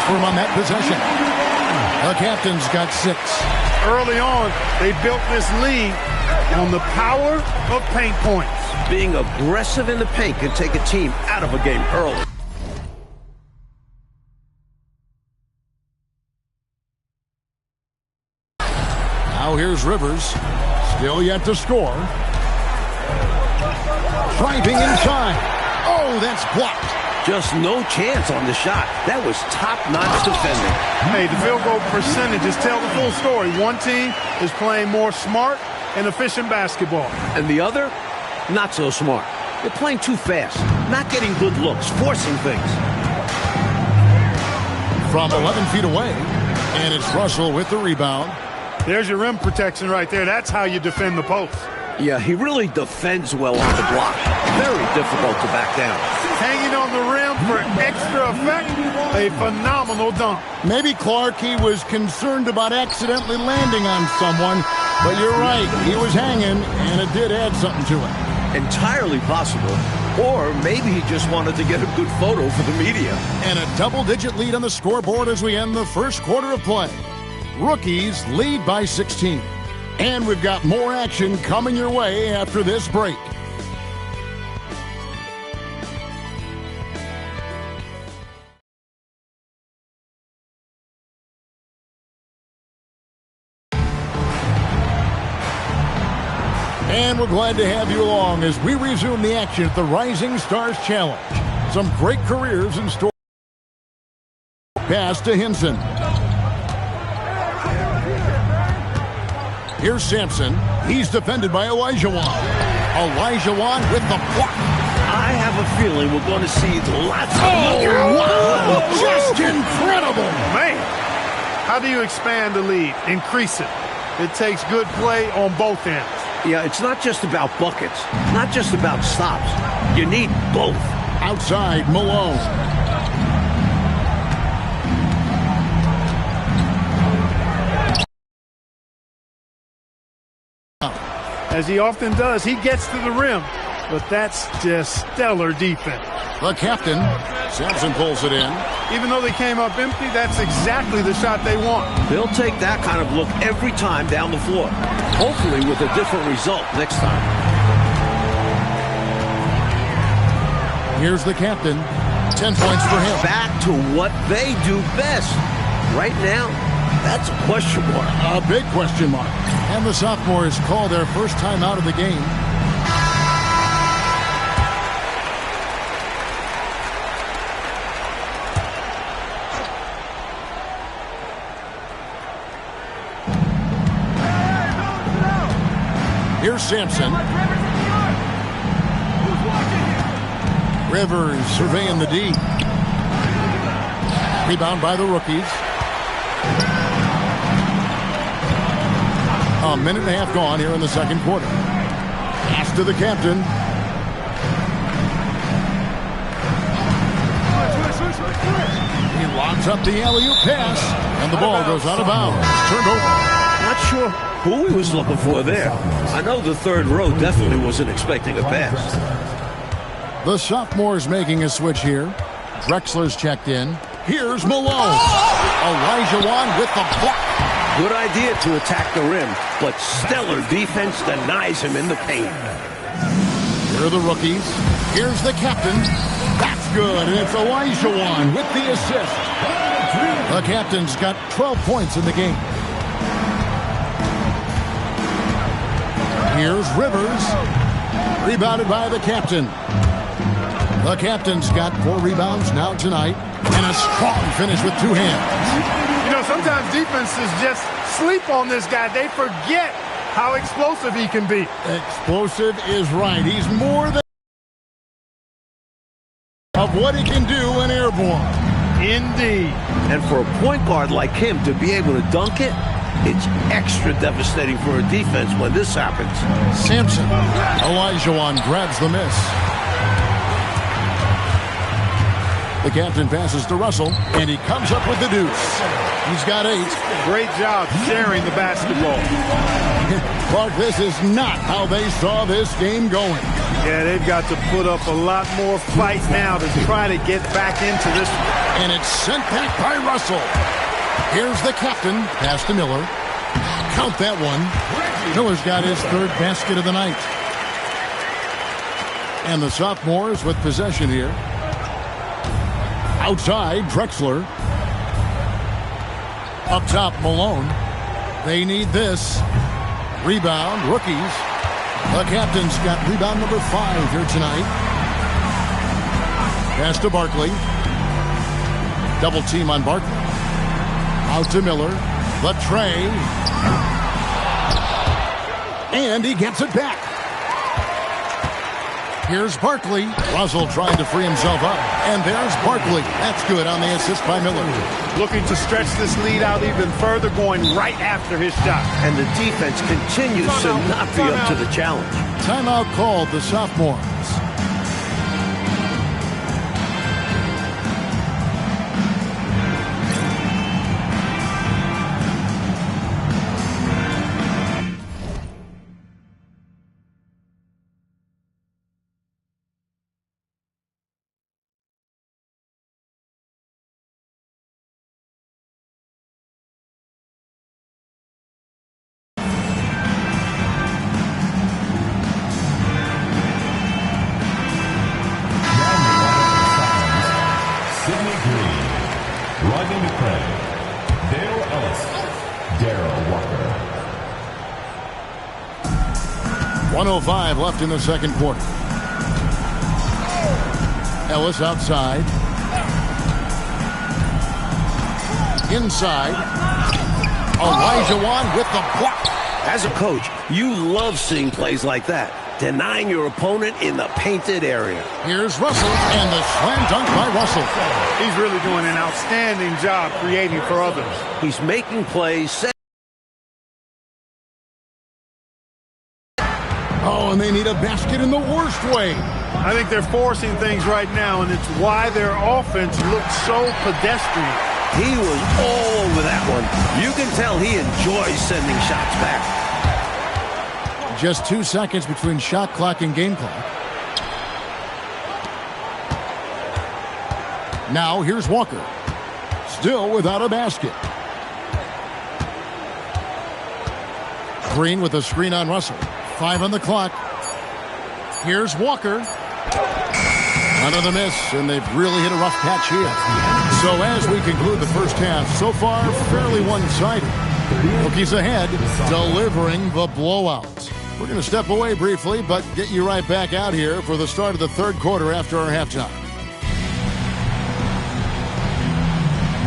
for him on that possession. The captain's got 6. Early on, they built this lead on the power of paint points. Being aggressive in the paint can take a team out of a game early. Now here's Rivers. Still yet to score. Driving inside. Oh, that's blocked. Just no chance on the shot. That was top-notch defending. Hey, the field goal percentages tell the full story. One team is playing more smart and efficient basketball. And the other, not so smart. They're playing too fast, not getting good looks, forcing things. From 11 feet away, and it's Russell with the rebound. There's your rim protection right there. That's how you defend the post. Yeah, he really defends well on the block. Very difficult to back down. Hanging on the rim for extra effect. A phenomenal dunk. Maybe Clark, he was concerned about accidentally landing on someone, but you're right, he was hanging, and it did add something to it. Entirely possible. Or maybe he just wanted to get a good photo for the media. And a double-digit lead on the scoreboard as we end the first quarter of play. Rookies lead by 16. And we've got more action coming your way after this break. And we're glad to have you along as we resume the action at the Rising Stars Challenge. Some great careers in store. Pass to Hinson. Here's Sampson. He's defended by Olajuwon. Olajuwon with the block. I have a feeling we're going to see lots of... Oh, wow! Just incredible! Man, how do you expand the lead? Increase it. It takes good play on both ends. Yeah, it's not just about buckets, not just about stops. You need both. Outside, Malone. As he often does, he gets to the rim, but that's just stellar defense. The captain, Sampson pulls it in. Even though they came up empty, that's exactly the shot they want. They'll take that kind of look every time down the floor, hopefully with a different result next time. Here's the captain, 10 points for him. Back to what they do best. Right now, that's a question mark. A big question mark. And the sophomores call their first time out of the game. Here's Sampson. Rivers surveying the D. Rebound by the rookies. A minute and a half gone here in the second quarter. Pass to the captain. He locks up the alley-oop pass, and the ball goes out of bounds. Turned over. Not sure who he was looking for there. I know the third row definitely wasn't expecting a pass. The sophomores making a switch here. Drexler's checked in. Here's Malone. Olajuwon with the block. Good idea to attack the rim, but stellar defense denies him in the paint. Here are the rookies. Here's the captain. That's good, and it's Olajuwon with the assist. The captain's got 12 points in the game. Here's Rivers. Rebounded by the captain. The captain's got 4 rebounds now tonight, and a strong finish with 2 hands. You know, sometimes defenses just sleep on this guy. They forget how explosive he can be. Explosive is right. He's more than of what he can do in airborne. Indeed. And for a point guard like him to be able to dunk it, it's extra devastating for a defense when this happens. Sampson. Olajuwon grabs the miss. The captain passes to Russell, and he comes up with the deuce. He's got 8. Great job sharing the basketball. Clark, this is not how they saw this game going. Yeah, they've got to put up a lot more fight now to try to get back into this one. And it's sent back by Russell. Here's the captain. Pass to Miller. Count that one. Miller's got his third basket of the night. And the sophomores with possession here. Outside, Drexler. Up top, Malone. They need this. Rebound, rookies. The captain's got rebound number 5 here tonight. Pass to Barkley. Double team on Barkley. Out to Miller. The tray. And he gets it back. Here's Barkley. Russell trying to free himself up. And there's Barkley. That's good on the assist by Miller. Looking to stretch this lead out even further, going right after his shot. And the defense continues to not be up to the challenge. Timeout called, the sophomores. Rodney McCray, Dale Ellis, Darrell Walker. 1:05 left in the second quarter. Ellis outside. Inside. Olajuwon with the block. As a coach, you love seeing plays like that. Denying your opponent in the painted area. Here's Russell, and the slam dunk by Russell. He's really doing an outstanding job creating for others. He's making plays. Oh, and they need a basket in the worst way. I think they're forcing things right now, and it's why their offense looks so pedestrian. He was all over that one. You can tell he enjoys sending shots back. Just 2 seconds between shot clock and game clock. Now here's Walker. Still without a basket. Green with a screen on Russell. 5 on the clock. Here's Walker. Another miss, and they've really hit a rough patch here. So as we conclude the first half, so far fairly one-sided. Rookies ahead, delivering the blowout. We're going to step away briefly, but get you right back out here for the start of the third quarter after our halftime.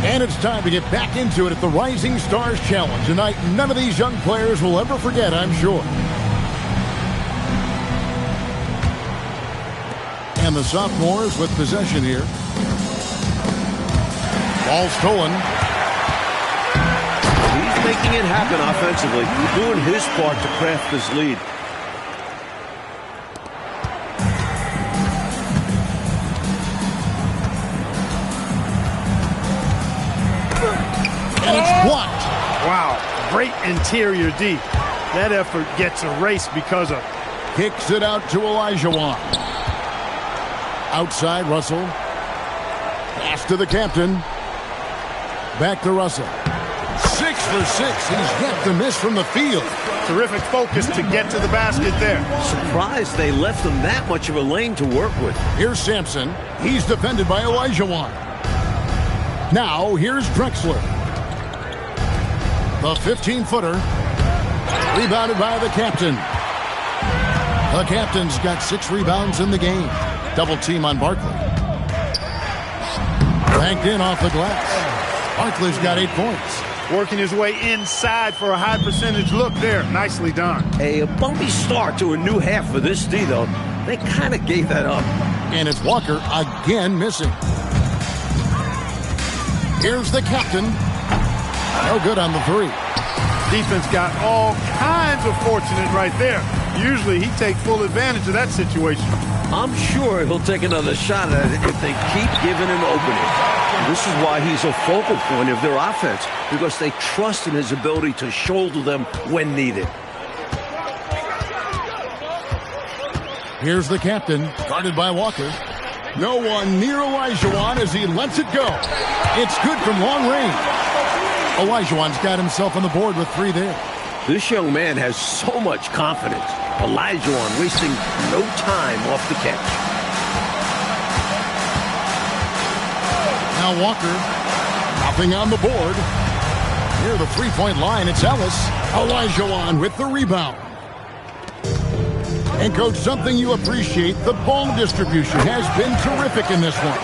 And it's time to get back into it at the Rising Stars Challenge. Tonight, none of these young players will ever forget, I'm sure. And the sophomores with possession here. Ball stolen. He's making it happen offensively, doing his part to craft this lead. And it's blocked. Wow, great interior D. That effort gets erased because of... Kicks it out to Olajuwon. Outside, Russell. Pass to the captain. Back to Russell. 6 for 6. He's yet to miss from the field. Terrific focus to get to the basket there. Surprised they left him that much of a lane to work with. Here's Sampson. He's defended by Olajuwon. Now, here's Drexler. The 15-footer. Rebounded by the captain. The captain's got 6 rebounds in the game. Double team on Barkley. Banked in off the glass. Barkley's got 8 points. Working his way inside for a high percentage look there. Nicely done. A bumpy start to a new half for this D, though. They kind of gave that up. And it's Walker again missing. Here's the captain. No good on the 3. Defense got all kinds of fortunate right there. Usually he takes full advantage of that situation. I'm sure he'll take another shot at it if they keep giving him opening. This is why he's a focal point of their offense, because they trust in his ability to shoulder them when needed. Here's the captain, guarded by Walker. No one near Olajuwon as he lets it go. It's good from long range. Olajuwon's got himself on the board with 3 there. This young man has so much confidence. Olajuwon wasting no time off the catch. Now Walker, nothing on the board. Near the three-point line, it's Ellis. Olajuwon with the rebound. And, Coach, something you appreciate, the ball distribution has been terrific in this one.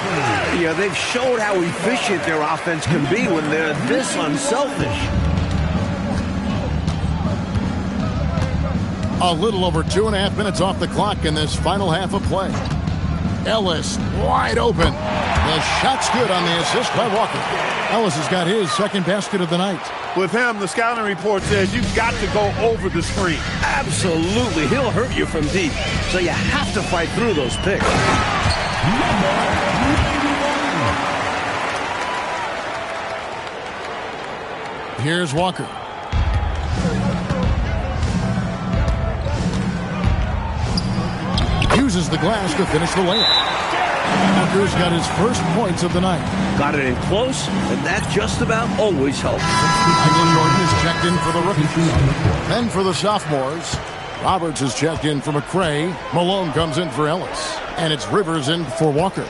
Yeah, they've showed how efficient their offense can be when they're this unselfish. A little over 2.5 minutes off the clock in this final half of play. Ellis wide open. The shot's good on the assist by Walker. Ellis has got his second basket of the night. With him, the scouting report says you've got to go over the screen. Absolutely. He'll hurt you from deep. So you have to fight through those picks. Here's Walker. Uses the glass to finish the layup. Walker's got his first points of the night. Got it in close, and that just about always helps. Michael Jordan is checked in for the rookies. Then for the sophomores, Roberts is checked in for McCray. Malone comes in for Ellis. And it's Rivers in for Walker.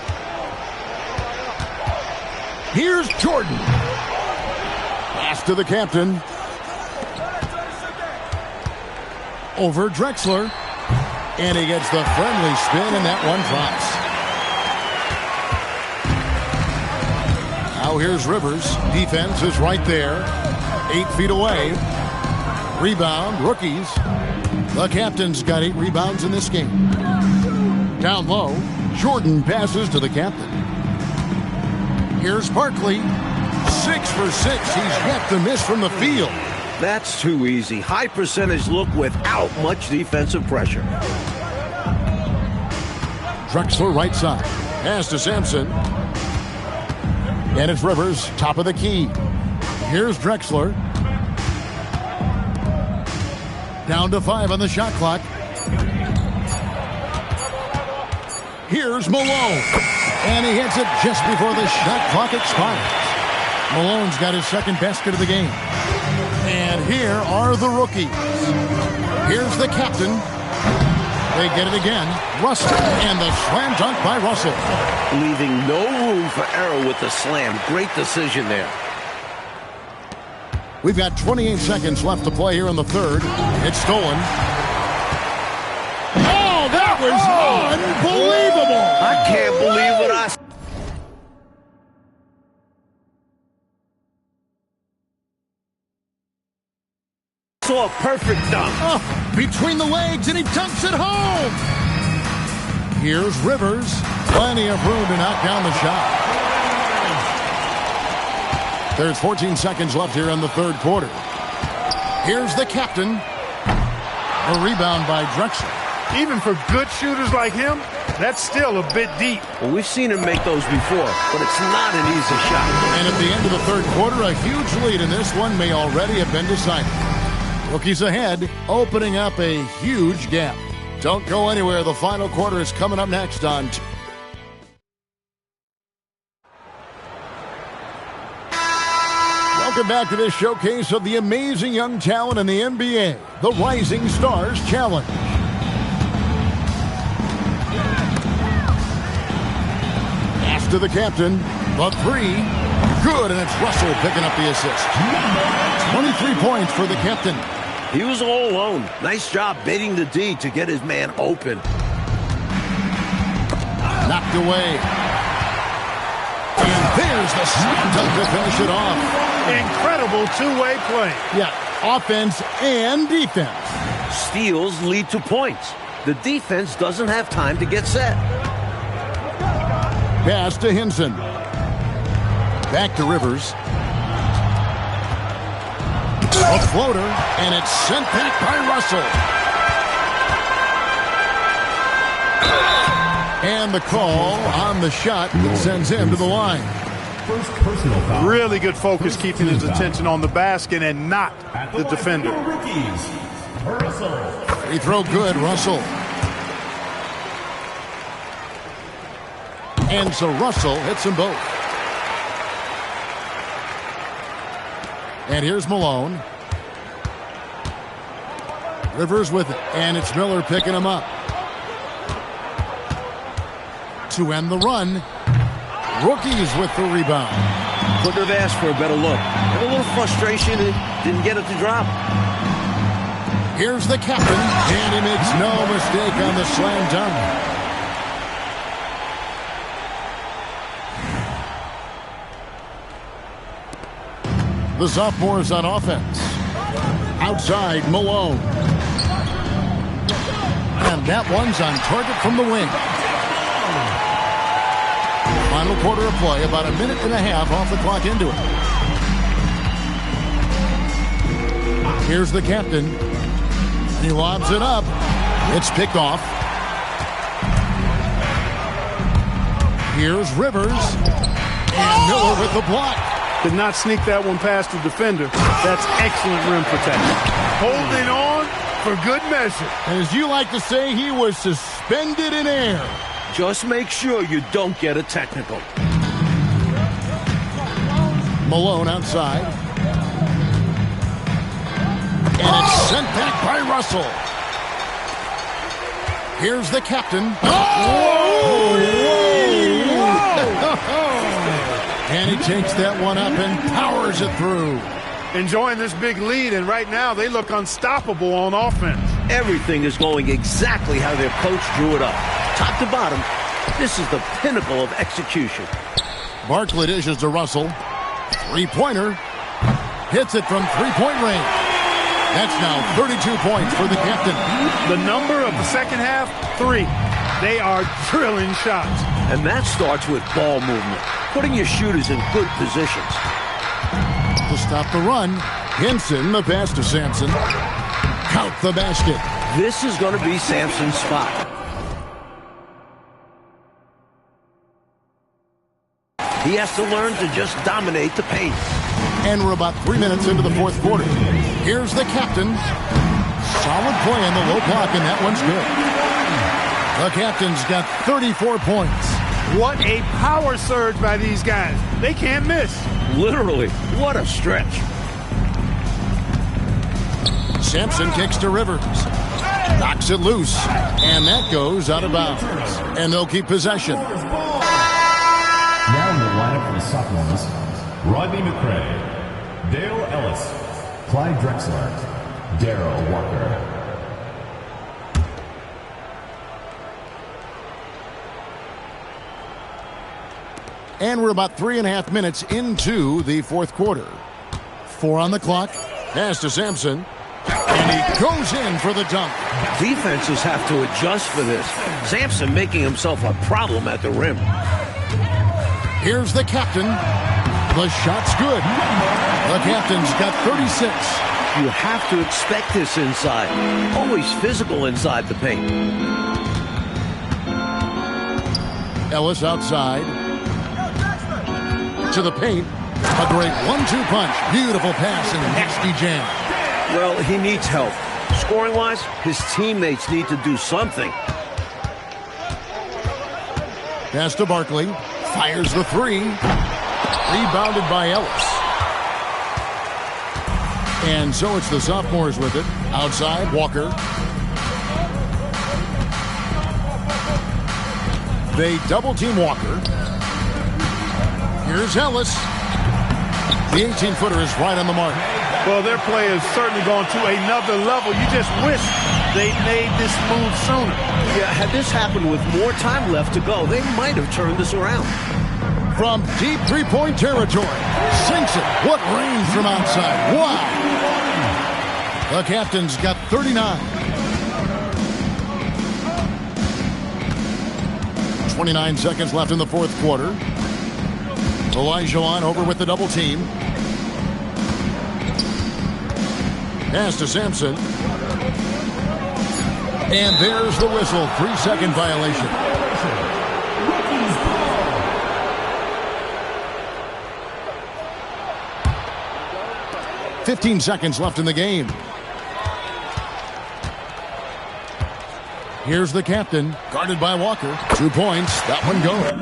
Here's Jordan. Pass to the captain. Over Drexler. And he gets the friendly spin, and that one drops. Now here's Rivers. Defense is right there. 8 feet away. Rebound, rookies. The captain's got 8 rebounds in this game. Down low, Jordan passes to the captain. Here's Barkley. 6 for 6. He's yet to miss from the field. That's too easy. High percentage look without much defensive pressure. Drexler right side. Pass to Sampson. And it's Rivers, top of the key. Here's Drexler. Down to 5 on the shot clock. Here's Malone. And he hits it just before the shot clock expires. Malone's got his second basket of the game. And here are the rookies. Here's the captain. They get it again. Russell. And the slam dunk by Russell. Leaving no room for error with the slam. Great decision there. We've got 28 seconds left to play here in the third. It's stolen. Oh, that was unbelievable. I can't believe what I saw. A perfect dunk. Oh, between the legs, and he dunks it home. Here's Rivers. Plenty of room to knock down the shot. There's 14 seconds left here in the third quarter. Here's the captain. A rebound by Drexler. Even for good shooters like him, that's still a bit deep. Well, we've seen him make those before, but it's not an easy shot. And at the end of the third quarter, a huge lead in this one may already have been decided. Rookies ahead, opening up a huge gap. Don't go anywhere. The final quarter is coming up next on... Welcome back to this showcase of the amazing young talent in the NBA, the Rising Stars Challenge. Pass to the captain, the 3, good, and it's Russell picking up the assist. 23 points for the captain. He was all alone. Nice job baiting the D to get his man open. Knocked away. And there's the slam dunk to finish it off. Incredible two-way play. Yeah, offense and defense. Steals lead to points. The defense doesn't have time to get set. Pass to Hinson. Back to Rivers. A floater, and it's sent back by Russell. And the call on the shot that sends him to the line. First personal foul. Really good focus keeping his attention on the basket and not the defender. Rookies, Russell. Free throw good, Russell. And so Russell hits them both. And here's Malone. Rivers with it, and it's Miller picking him up. To end the run, Rookies with the rebound. Couldn't have asked for a better look. Had a little frustration and didn't get it to drop. Here's the captain, and he makes no mistake on the slam dunk. The sophomores on offense. Outside, Malone. And that one's on target from the wing. Final quarter of play, about a minute and a half off the clock into it. Here's the captain. He lobs it up. It's picked off. Here's Rivers. And Miller with the block. Did not sneak that one past the defender. That's excellent rim protection. Holding on for good measure. And as you like to say, he was suspended in air. Just make sure you don't get a technical. Malone outside. And it's sent back by Russell. Here's the captain. Whoa! And he takes that one up and powers it through. Enjoying this big lead, and right now they look unstoppable on offense. Everything is going exactly how their coach drew it up. Top to bottom, this is the pinnacle of execution. Barkley dishes to Russell. Three-pointer. Hits it from three-point range. That's now 32 points for the captain. The number of the second half, 3. They are drilling shots. And that starts with ball movement, putting your shooters in good positions. To stop the run, Henson, the pass to Sampson. Count the basket. This is going to be Sampson's spot. He has to learn to just dominate the paint. And we're about 3 minutes into the fourth quarter. Here's the captain. Solid play on the low block, and that one's good. The captain's got 34 points. What a power surge by these guys. They can't miss. Literally, what a stretch. Sampson kicks to Rivers. Knocks it loose. And that goes out of bounds. And they'll keep possession. Now in the lineup for the sophomores, Rodney McCray, Dale Ellis, Clyde Drexler, Darrell Walker. And we're about 3.5 minutes into the fourth quarter. 4 on the clock. Pass to Sampson. And he goes in for the dunk. Defenses have to adjust for this. Sampson making himself a problem at the rim. Here's the captain. The shot's good. The captain's got 36. You have to expect this inside. Always physical inside the paint. Ellis outside. To the paint. A great 1-2 punch. Beautiful pass and nasty jam. Well, he needs help. Scoring-wise, his teammates need to do something. Pass to Barkley. Fires the 3. Rebounded by Ellis. And so it's the sophomores with it. Outside, Walker. They double-team Walker. Here's Ellis. The 18-footer is right on the mark. Well, their play has certainly gone to another level. You just wish they made this move sooner. Yeah, had this happened with more time left to go, they might have turned this around. From deep three-point territory. Sinks it. What range from outside. Wow. The captain's got 39. 29 seconds left in the fourth quarter. Olajuwon over with the double team. Pass to Sampson. And there's the whistle. 3-second violation. $15 seconds left in the game. Here's the captain, guarded by Walker. 2 points. That one goes.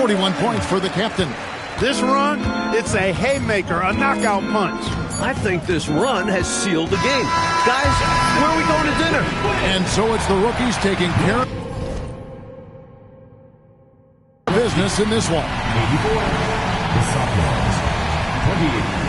41 points for the captain. This run, it's a haymaker, a knockout punch. I think this run has sealed the game. Guys, where are we going to dinner? And so it's the rookies taking care of business in this one. 84, the sophomores, 28.